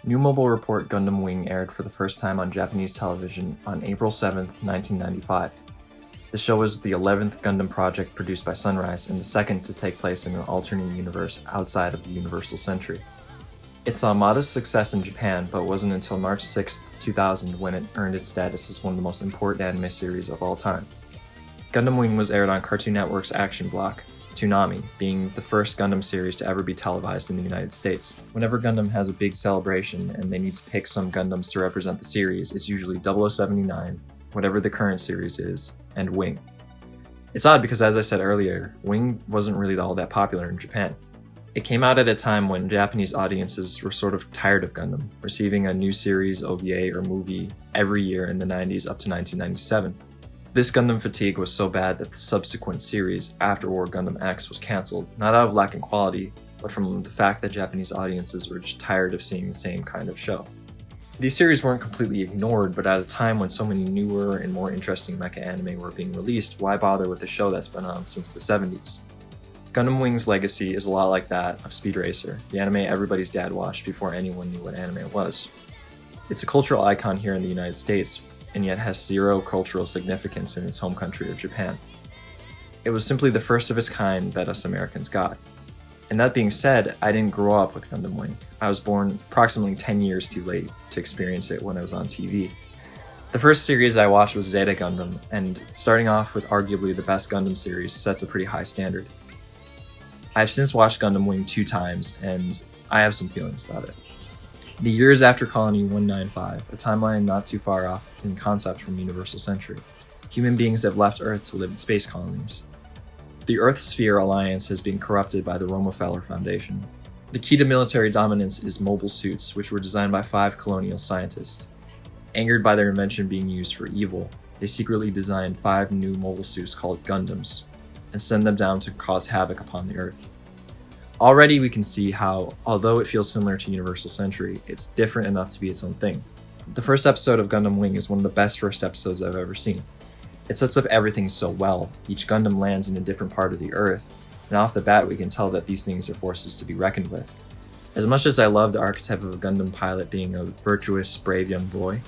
New Mobile Report Gundam Wing aired for the first time on Japanese television on April 7, 1995. The show was the 11th Gundam project produced by Sunrise and the second to take place in an alternate universe outside of the Universal Century. It saw modest success in Japan, but wasn't until March 6, 2000 when it earned its status as one of the most important anime series of all time. Gundam Wing was aired on Cartoon Network's Action Block, Toonami, being the first Gundam series to ever be televised in the United States. Whenever Gundam has a big celebration and they need to pick some Gundams to represent the series, it's usually 0079, whatever the current series is, and Wing. It's odd because, as I said earlier, Wing wasn't really all that popular in Japan. It came out at a time when Japanese audiences were sort of tired of Gundam, receiving a new series, OVA, or movie every year in the 90s up to 1997. This Gundam fatigue was so bad that the subsequent series, After War Gundam X, was cancelled, not out of lack in quality, but from the fact that Japanese audiences were just tired of seeing the same kind of show. These series weren't completely ignored, but at a time when so many newer and more interesting mecha anime were being released, why bother with a show that's been on since the 70s? Gundam Wing's legacy is a lot like that of Speed Racer, the anime everybody's dad watched before anyone knew what anime was. It's a cultural icon here in the United States, and yet has zero cultural significance in its home country of Japan. It was simply the first of its kind that us Americans got. And that being said, I didn't grow up with Gundam Wing. I was born approximately 10 years too late to experience it when it was on TV. The first series I watched was Zeta Gundam, and starting off with arguably the best Gundam series sets a pretty high standard. I've since watched Gundam Wing 2 times, and I have some feelings about it. The years after Colony 195, a timeline not too far off in concept from Universal Century, human beings have left Earth to live in space colonies. The Earth Sphere Alliance has been corrupted by the Rockefeller Foundation. The key to military dominance is mobile suits, which were designed by 5 colonial scientists. Angered by their invention being used for evil, they secretly designed 5 new mobile suits called Gundams, and send them down to cause havoc upon the Earth. Already we can see how, although it feels similar to Universal Century, it's different enough to be its own thing. The first episode of Gundam Wing is one of the best first episodes I've ever seen. It sets up everything so well. Each Gundam lands in a different part of the Earth, and off the bat we can tell that these things are forces to be reckoned with. As much as I love the archetype of a Gundam pilot being a virtuous, brave young boy,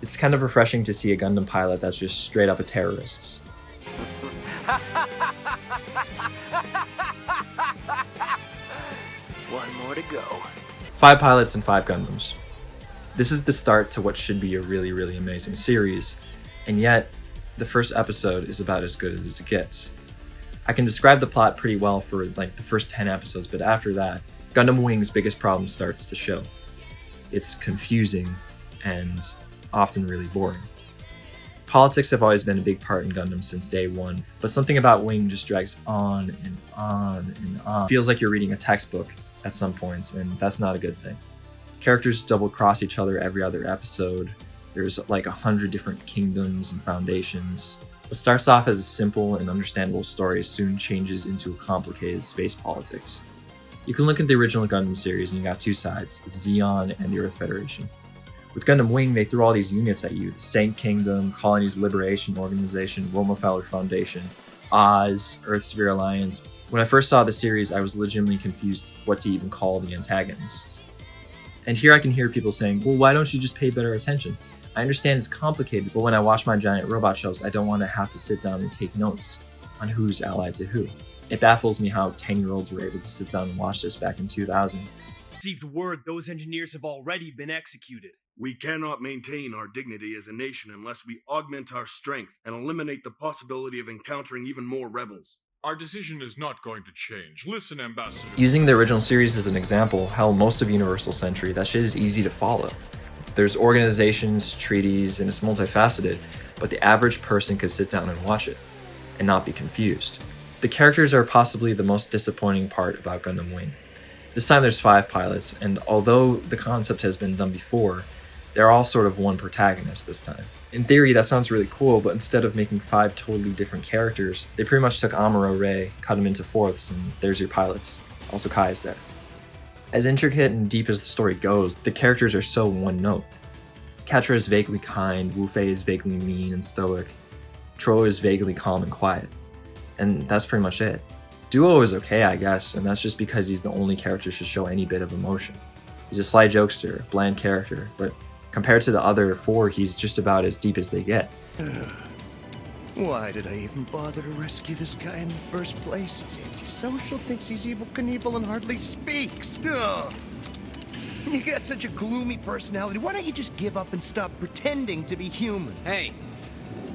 it's kind of refreshing to see a Gundam pilot that's just straight up a terrorist. One more to go. 5 pilots and 5 Gundams. This is the start to what should be a really, really amazing series, and yet the first episode is about as good as it gets. I can describe the plot pretty well for like the first 10 episodes, but after that, Gundam Wing's biggest problem starts to show. It's confusing and often really boring. Politics have always been a big part in Gundam since day one, but something about Wing just drags on and on and on. It feels like you're reading a textbook at some points, and that's not a good thing. Characters double cross each other every other episode. There's like 100 different kingdoms and foundations. What starts off as a simple and understandable story soon changes into a complicated space politics. You can look at the original Gundam series and you got 2 sides, Zeon and the Earth Federation. With Gundam Wing, they threw all these units at you: the Saint Kingdom, Colonies Liberation Organization, Rockefeller Foundation, Oz, Earth Sphere Alliance. When I first saw the series, I was legitimately confused what to even call the antagonists. And here I can hear people saying, well, why don't you just pay better attention? I understand it's complicated, but when I watch my giant robot shows, I don't want to have to sit down and take notes on who's allied to who. It baffles me how 10-year-olds were able to sit down and watch this back in 2000. Received word those engineers have already been executed. We cannot maintain our dignity as a nation unless we augment our strength and eliminate the possibility of encountering even more rebels. Our decision is not going to change. Listen, Ambassador. Using the original series as an example, hell, most of Universal Century, that shit is easy to follow. There's organizations, treaties, and it's multifaceted, but the average person could sit down and watch it and not be confused. The characters are possibly the most disappointing part about Gundam Wing. This time there's 5 pilots, and although the concept has been done before, they're all sort of one protagonist this time. In theory, that sounds really cool, but instead of making 5 totally different characters, they pretty much took Amuro Ray, cut him into fourths, and there's your pilots. Also Kai is there. As intricate and deep as the story goes, the characters are so one note. Ketra is vaguely kind, Wu Fei is vaguely mean and stoic, Tro is vaguely calm and quiet. And that's pretty much it. Duo is okay, I guess, and that's just because he's the only character to show any bit of emotion. He's a sly jokester, bland character, but compared to the other 4, he's just about as deep as they get. Why did I even bother to rescue this guy in the first place? He's antisocial, thinks he's evil Knievel, and hardly speaks. Ugh. You got such a gloomy personality. Why don't you just give up and stop pretending to be human? Hey,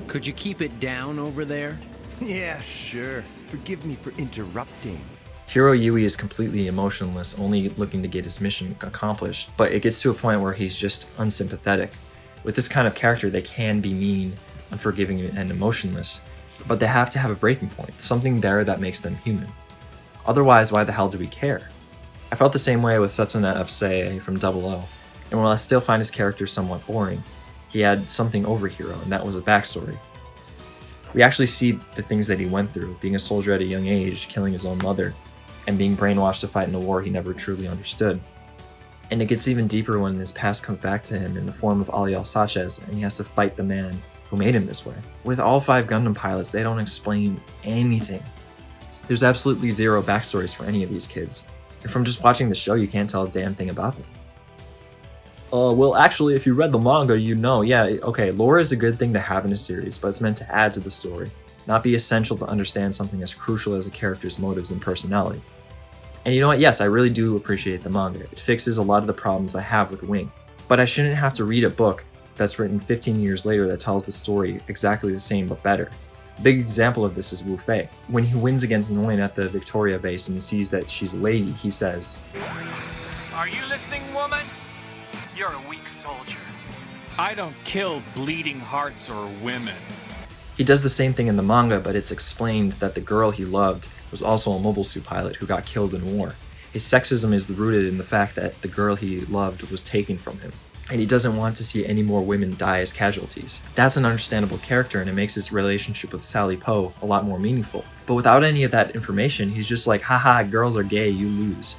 could you keep it down over there? Yeah, sure. Forgive me for interrupting. Hiro Yui is completely emotionless, only looking to get his mission accomplished, but it gets to a point where he's just unsympathetic. With this kind of character, they can be mean, unforgiving, and emotionless, but they have to have a breaking point, something there that makes them human. Otherwise, why the hell do we care? I felt the same way with Setsuna Fusei from Double O, and while I still find his character somewhat boring, he had something over Hiro, and that was a backstory. We actually see the things that he went through, being a soldier at a young age, killing his own mother, and being brainwashed to fight in a war he never truly understood. And it gets even deeper when his past comes back to him in the form of Aliel Sanchez, and he has to fight the man who made him this way. With all 5 Gundam pilots, they don't explain anything. There's absolutely zero backstories for any of these kids. And from just watching the show, you can't tell a damn thing about them. Well, actually, if you read the manga, you know, yeah, okay, lore is a good thing to have in a series, but it's meant to add to the story, not be essential to understand something as crucial as a character's motives and personality. And you know what, yes, I really do appreciate the manga. It fixes a lot of the problems I have with Wing. But I shouldn't have to read a book that's written 15 years later that tells the story exactly the same but better. A big example of this is Wu Fei. When he wins against Nguyen at the Victoria base and he sees that she's a lady, he says, "Are you listening, woman? You're a weak soldier. I don't kill bleeding hearts or women." He does the same thing in the manga, but it's explained that the girl he loved was also a mobile suit pilot who got killed in war. His sexism is rooted in the fact that the girl he loved was taken from him, and he doesn't want to see any more women die as casualties. That's an understandable character, and it makes his relationship with Sally Poe a lot more meaningful. But without any of that information, he's just like, haha, girls are gay, you lose.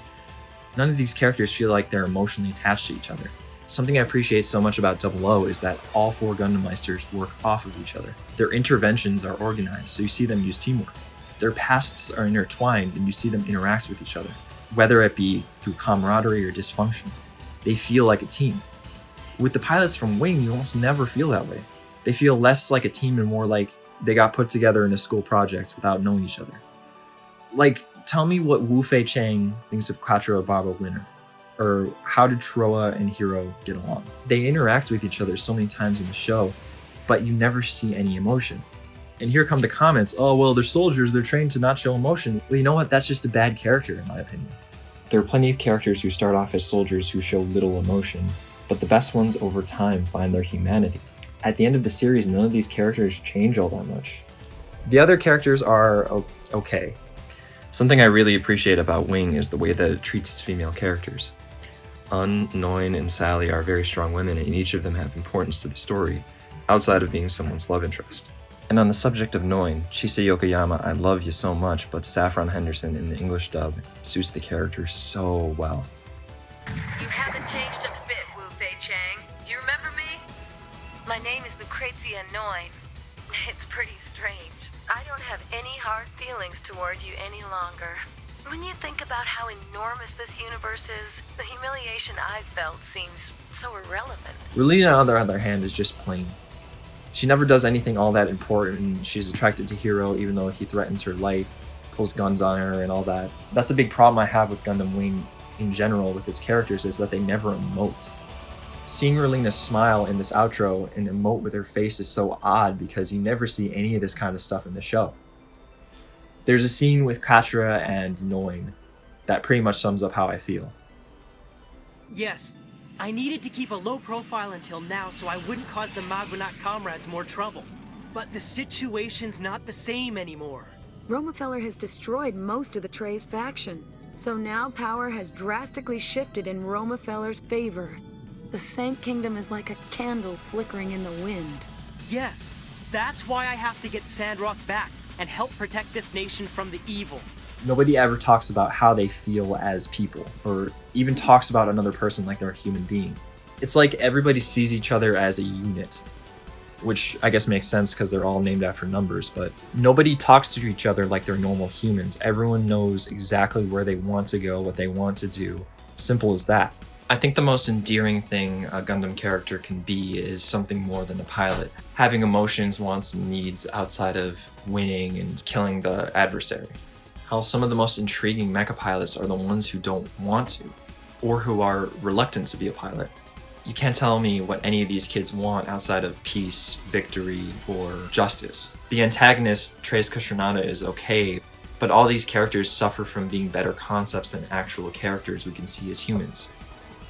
None of these characters feel like they're emotionally attached to each other. Something I appreciate so much about Double O is that all 4 Gundam Meisters work off of each other. Their interventions are organized, so you see them use teamwork. Their pasts are intertwined, and you see them interact with each other. Whether it be through camaraderie or dysfunction, they feel like a team. With the pilots from Wing, you almost never feel that way. They feel less like a team and more like they got put together in a school project without knowing each other. Like, tell me what Wu Fei Chang thinks of Quattro Baba Winner. Or how did Troa and Hiro get along? They interact with each other so many times in the show, but you never see any emotion. And here come the comments, oh well, they're soldiers, they're trained to not show emotion. Well, you know what, that's just a bad character in my opinion. There are plenty of characters who start off as soldiers who show little emotion, but the best ones over time find their humanity. At the end of the series, none of these characters change all that much. The other characters are okay. Something I really appreciate about Wing is the way that it treats its female characters. Noin, and Sally are very strong women, and each of them have importance to the story, outside of being someone's love interest. And on the subject of Noin, Chisa Yokoyama, I love you so much, but Saffron Henderson in the English dub suits the character so well. You haven't changed a bit, Wu Fei Chang. Do you remember me? My name is Lucrezia Noin. It's pretty strange. I don't have any hard feelings toward you any longer. When you think about how enormous this universe is, the humiliation I've felt seems so irrelevant. Relina, on the other hand, is just plain. She never does anything all that important. She's attracted to Hiro even though he threatens her life, pulls guns on her and all that. That's a big problem I have with Gundam Wing in general with its characters, is that they never emote. Seeing Relina smile in this outro and emote with her face is so odd because you never see any of this kind of stuff in the show. There's a scene with Katra and Noin that pretty much sums up how I feel. Yes, I needed to keep a low profile until now so I wouldn't cause the Magwanat comrades more trouble. But the situation's not the same anymore. Romefeller has destroyed most of the Trey's faction, so now power has drastically shifted in Romefeller's favor. The Sank Kingdom is like a candle flickering in the wind. Yes, that's why I have to get Sandrock back and help protect this nation from the evil. Nobody ever talks about how they feel as people, or even talks about another person like they're a human being. It's like everybody sees each other as a unit, which I guess makes sense because they're all named after numbers, but nobody talks to each other like they're normal humans. Everyone knows exactly where they want to go, what they want to do. Simple as that. I think the most endearing thing a Gundam character can be is something more than a pilot. Having emotions, wants, and needs outside of winning and killing the adversary. How some of the most intriguing mecha pilots are the ones who don't want to, or who are reluctant to be a pilot. You can't tell me what any of these kids want outside of peace, victory, or justice. The antagonist, Trace Kustranada, is okay, but all these characters suffer from being better concepts than actual characters we can see as humans.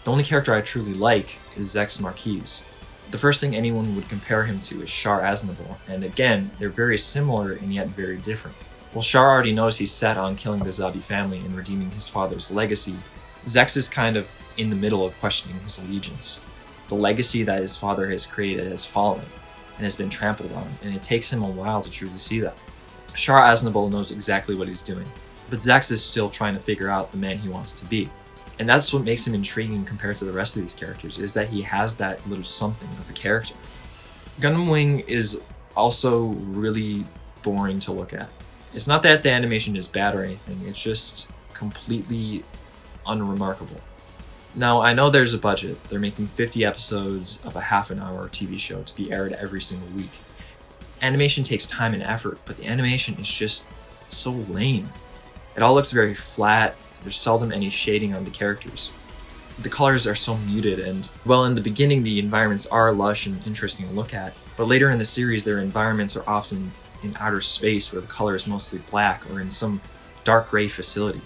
The only character I truly like is Zex Marquise. The first thing anyone would compare him to is Char Aznavour, and again, they're very similar and yet very different. While Char already knows he's set on killing the Zabi family and redeeming his father's legacy, Zex is kind of in the middle of questioning his allegiance. The legacy that his father has created has fallen and has been trampled on, and it takes him a while to truly see that. Char Aznavour knows exactly what he's doing, but Zex is still trying to figure out the man he wants to be. And that's what makes him intriguing compared to the rest of these characters, is that he has that little something of a character. Gundam Wing is also really boring to look at. It's not that the animation is bad or anything, it's just completely unremarkable. Now, I know there's a budget. They're making 50 episodes of a half-an-hour TV show to be aired every single week. Animation takes time and effort, but the animation is just so lame. It all looks very flat. There's seldom any shading on the characters. The colors are so muted, and well, in the beginning the environments are lush and interesting to look at, but later in the series their environments are often in outer space where the color is mostly black or in some dark gray facility.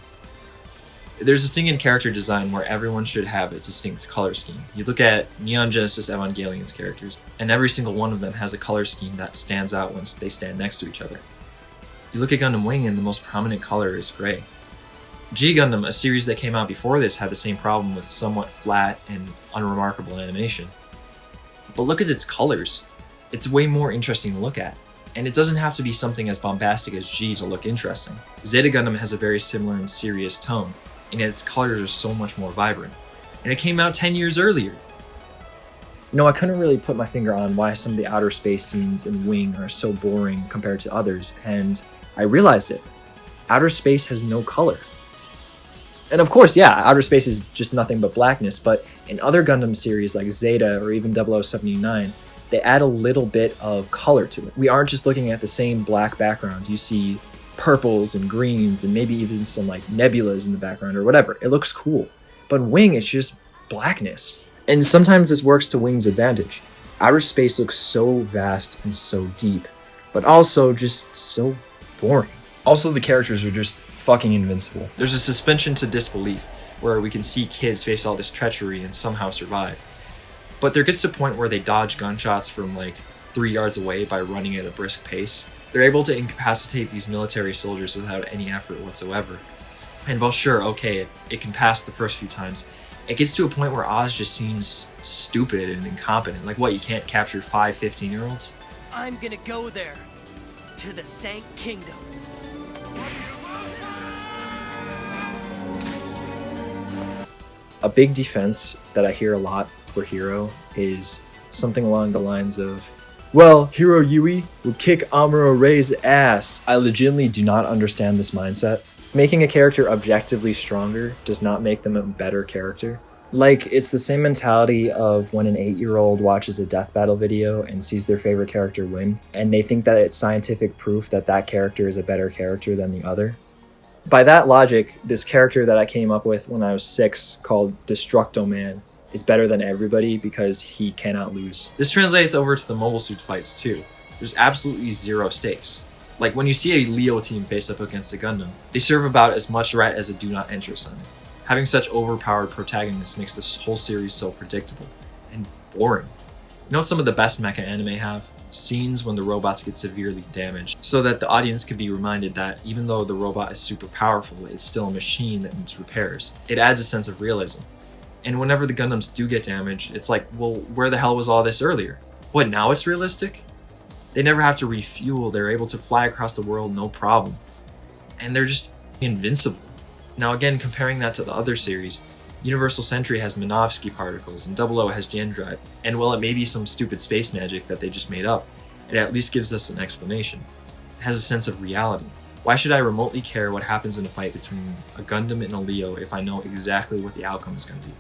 There's this thing in character design where everyone should have a distinct color scheme. You look at Neon Genesis Evangelion's characters, and every single one of them has a color scheme that stands out once they stand next to each other. You look at Gundam Wing and the most prominent color is gray. G Gundam, a series that came out before this, had the same problem with somewhat flat and unremarkable animation. But look at its colors. It's way more interesting to look at. And it doesn't have to be something as bombastic as G to look interesting. Zeta Gundam has a very similar and serious tone, and yet its colors are so much more vibrant. And it came out 10 years earlier. No, I couldn't really put my finger on why some of the outer space scenes in Wing are so boring compared to others, and I realized it. Outer space has no color. And of course, yeah, outer space is just nothing but blackness, but in other Gundam series like Zeta or even 0079, they add a little bit of color to it. We aren't just looking at the same black background. You see purples and greens and maybe even some like nebulas in the background or whatever. It looks cool. But in Wing, it's just blackness. And sometimes this works to Wing's advantage. Outer space looks so vast and so deep, but also just so boring. Also, the characters are just fucking invincible. There's a suspension to disbelief where we can see kids face all this treachery and somehow survive. But there gets to a point where they dodge gunshots from like 3 yards away by running at a brisk pace. They're able to incapacitate these military soldiers without any effort whatsoever. And while sure, okay, it can pass the first few times, it gets to a point where Oz just seems stupid and incompetent. Like what, you can't capture 5 15-year-olds? I'm gonna go there. To the Sank Kingdom. A big defense that I hear a lot for Hero is something along the lines of, well, Hero Yui would kick Amuro Ray's ass. I legitimately do not understand this mindset. Making a character objectively stronger does not make them a better character. Like, it's the same mentality of when an 8-year-old watches a death battle video and sees their favorite character win, and they think that it's scientific proof that that character is a better character than the other. By that logic, this character that I came up with when I was 6 called Destructo Man is better than everybody because he cannot lose. This translates over to the mobile suit fights too. There's absolutely zero stakes. Like when you see a Leo team face up against a Gundam, they serve about as much threat as a do not enter sign. Having such overpowered protagonists makes this whole series so predictable and boring. You know what some of the best mecha anime have? Scenes when the robots get severely damaged, so that the audience can be reminded that even though the robot is super powerful, it's still a machine that needs repairs. It adds a sense of realism. And whenever the Gundams do get damaged, it's like, well, where the hell was all this earlier? What, now it's realistic? They never have to refuel, they're able to fly across the world no problem. And they're just invincible. Now again, comparing that to the other series, Universal Sentry has Minovsky particles, and 00 has Gendrive, and while it may be some stupid space magic that they just made up, it at least gives us an explanation. It has a sense of reality. Why should I remotely care what happens in a fight between a Gundam and a Leo if I know exactly what the outcome is going to be?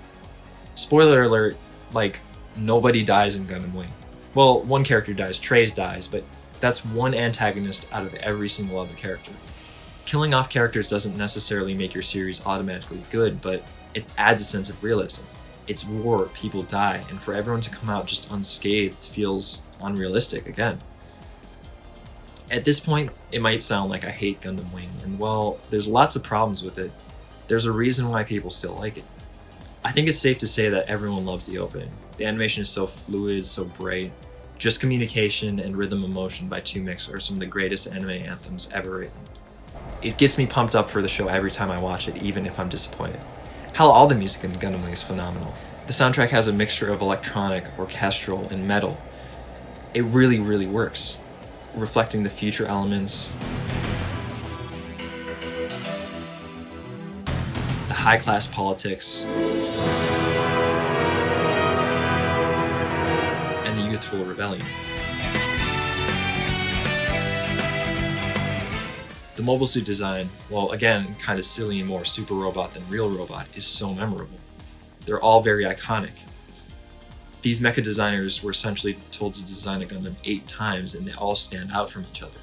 Spoiler alert, like, nobody dies in Gundam Wing. Well, one character dies, Treize dies, but that's one antagonist out of every single other character. Killing off characters doesn't necessarily make your series automatically good, but it adds a sense of realism. It's war, people die, and for everyone to come out just unscathed feels unrealistic again. At this point, it might sound like I hate Gundam Wing, and well, there's lots of problems with it. There's a reason why people still like it. I think it's safe to say that everyone loves the opening. The animation is so fluid, so bright. Just Communication and Rhythm of Motion by 2mix are some of the greatest anime anthems ever written. It gets me pumped up for the show every time I watch it, even if I'm disappointed. Hell, all the music in Gundam Wing is phenomenal. The soundtrack has a mixture of electronic, orchestral, and metal. It really, really works, reflecting the future elements, the high-class politics, and the youthful rebellion. The mobile suit design, well, again, kind of silly and more super robot than real robot, is so memorable. They're all very iconic. These mecha designers were essentially told to design a Gundam 8 times, and they all stand out from each other.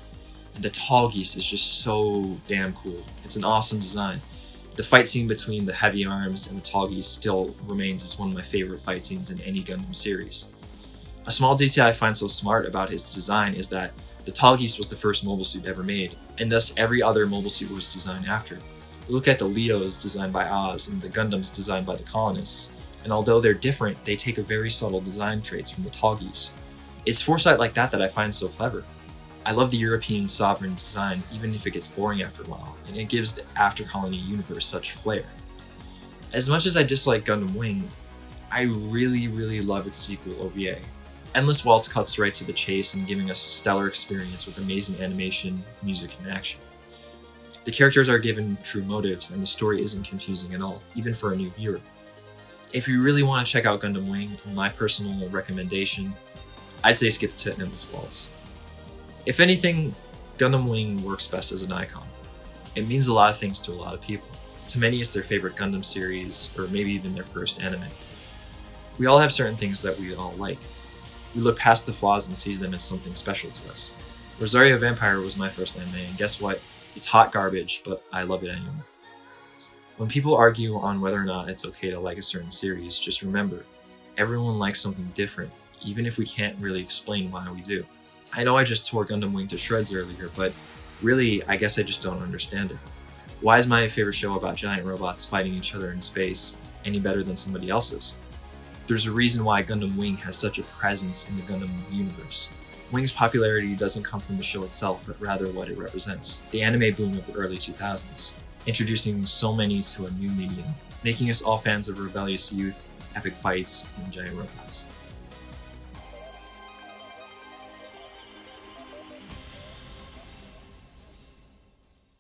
And the Tall Geese is just so damn cool. It's an awesome design. The fight scene between the Heavy Arms and the Tall Geese still remains as one of my favorite fight scenes in any Gundam series. A small detail I find so smart about his design is that the Tall Geese was the first mobile suit ever made, and thus every other mobile suit was designed after. Look at the Leos designed by Oz and the Gundams designed by the colonists, and although they're different, they take a very subtle design traits from the Tall Geese. It's foresight like that I find so clever. I love the European sovereign design, even if it gets boring after a while, and it gives the After Colony universe such flair. As much as I dislike Gundam Wing, I really, really love its sequel, OVA. Endless Waltz cuts right to the chase and giving us a stellar experience with amazing animation, music, and action. The characters are given true motives, and the story isn't confusing at all, even for a new viewer. If you really want to check out Gundam Wing, my personal recommendation, I'd say skip to Endless Waltz. If anything, Gundam Wing works best as an icon. It means a lot of things to a lot of people. To many, it's their favorite Gundam series, or maybe even their first anime. We all have certain things that we all like. We look past the flaws and see them as something special to us. Rosario Vampire was my first anime, and guess what? It's hot garbage, but I love it anyway. When people argue on whether or not it's okay to like a certain series, just remember, everyone likes something different, even if we can't really explain why we do. I know I just tore Gundam Wing to shreds earlier, but really, I guess I just don't understand it. Why is my favorite show about giant robots fighting each other in space any better than somebody else's? There's a reason why Gundam Wing has such a presence in the Gundam universe. Wing's popularity doesn't come from the show itself, but rather what it represents. The anime boom of the early 2000s, introducing so many to a new medium, making us all fans of rebellious youth, epic fights, and giant robots.